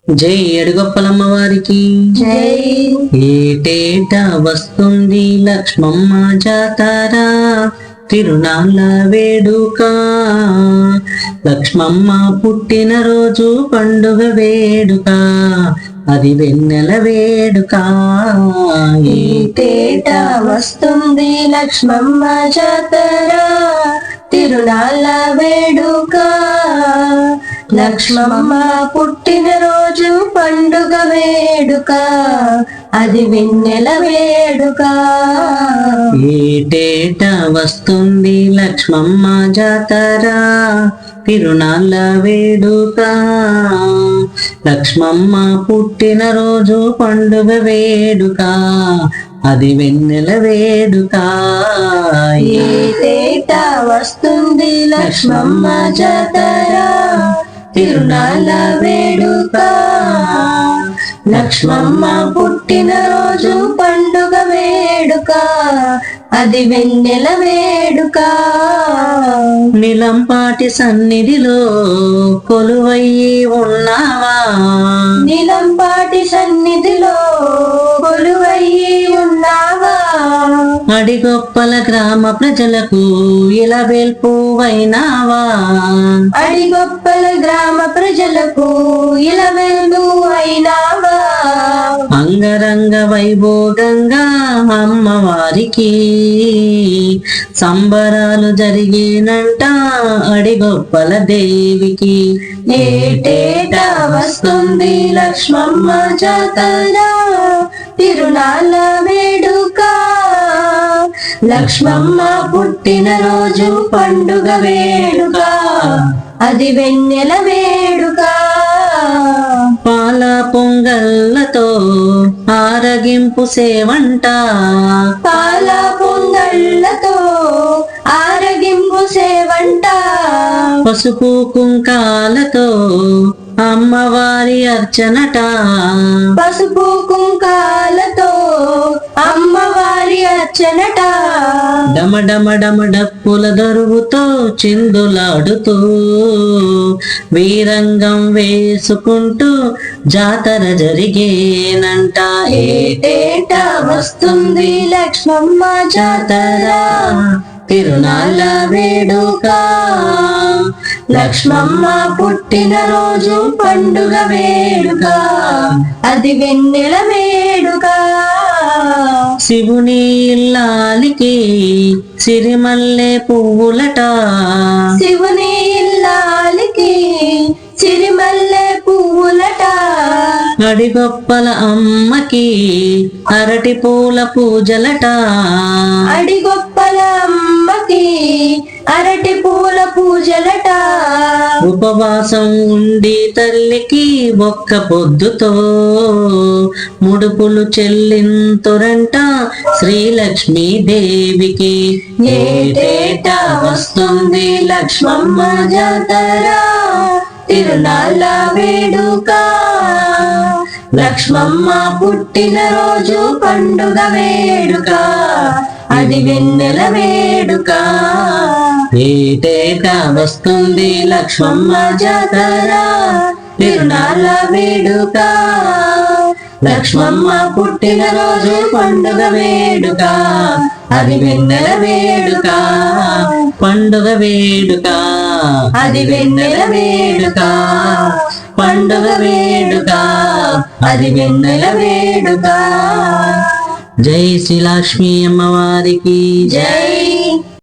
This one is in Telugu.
జై ఏడుగొప్పలమ్మ వారికి జై. ఏటేటా వస్తుంది లక్ష్మమ్మ జాతర తిరునాళ్ళ వేడుక. లక్ష్మమ్మ పుట్టినరోజు పండుగ వేడుక, అది వెన్నెల వేడుక. ఏటేటా వస్తుంది లక్ష్మమ్మ జాతర తిరునాళ్ళ వేడుక. లక్ష్మమ్మ పుట్టినరోజు పండుగ వేడుక, అది వెన్నెల వేడుక. ఏటేటా వస్తుంది లక్ష్మమ్మ జాతర తిరునాళ్ళ వేడుక. లక్ష్మమ్మ పుట్టినరోజు పండుగ వేడుక, అది వెన్నెల వేడుక. ఏటేటా వస్తుంది లక్ష్మమ్మ జాతర తిరునాళ్ళ వేడుక. లక్ష్మమ్మ పుట్టినరోజు పండుగ వేడుక, అది వెన్నెల వేడుక. నిలంపాటి సన్నిధిలో కొలువయ్యి ఉన్నావా, నీలంపాటి సన్నిధిలో కొలువయ్యి ఉన్నావా. అడిగొప్పల గ్రామ ప్రజలకు ఇలా వెల్పువైనావా. అడిగొప్పల గ్రామ ప్రజలకు ఇలవేలు అయినావా. అంగరంగ వైభోగంగా అమ్మవారికి సంబరాలు జరిగినంట అడిగొప్పల దేవికి. ఏటేటా వస్తుంది లక్ష్మమ్మ జాతర తిరునాళ్ళ వేడుక. లక్ష్మమ్మ పుట్టినరోజు పండుగ వేడుక, అది వెన్నెల వేడుక. పాల పొంగళ్ళతో ఆరగింపు సేవంట, పాల పొంగళ్ళతో ఆరగింపు సేవంట. పసుపు కుంకాలతో అమ్మవారి అర్చనట, పసుపు కుంకాలతో అమ్మవారి అర్చనట. డమడమడమ డప్పుల దరువుతో చిందులాడుతూ వీరంగం వేసుకుంటూ జాతర జరిగేనంట. ఏటేటా వస్తుంది లక్ష్మమ్మ జాతర తిరునాళ్ళ వేడుక. లక్ష్మమ్మ పుట్టినరోజు పండుగ వేడుక, అది వెన్నెల వేడుక. శివుని ఇల్లాలికి సిరిమల్లె పువ్వులట, శివుని ఇల్లాలికి సిరిమల్లె పువ్వులట. అడిగొప్పల అమ్మకి అరటి పూల పూజలట, అడిగొప్పల అమ్మకి అరటి పూల పూజలట. ఉపవాసం ఉండి తల్లికి ఒక్క పొద్దుతో ముడుపులు చెల్లింతురంట శ్రీలక్ష్మీ దేవికి. ఏటేటా వస్తుంది లక్ష్మమ్మ జాతర తిరునాళ్ళ వేడుక. లక్ష్మమ్మ పుట్టినరోజు పండుగ వేడుక, అది వెన్నెల వేడుక. ఏటేటా వస్తుంది లక్ష్మమ్మ జాతర తిరునాళ్ళ వేడుక. లక్ష్మమ్మ పుట్టినరోజు పండుగ వేడుక, అది వెన్నెల వేడుక. పండుగ వేడుక, అది వెన్నెల వేడుక. పండుగ వేడుక, అది వెన్నెల వేడుక. జై శ్రీ లక్ష్మీ అమ్మవారికి జై.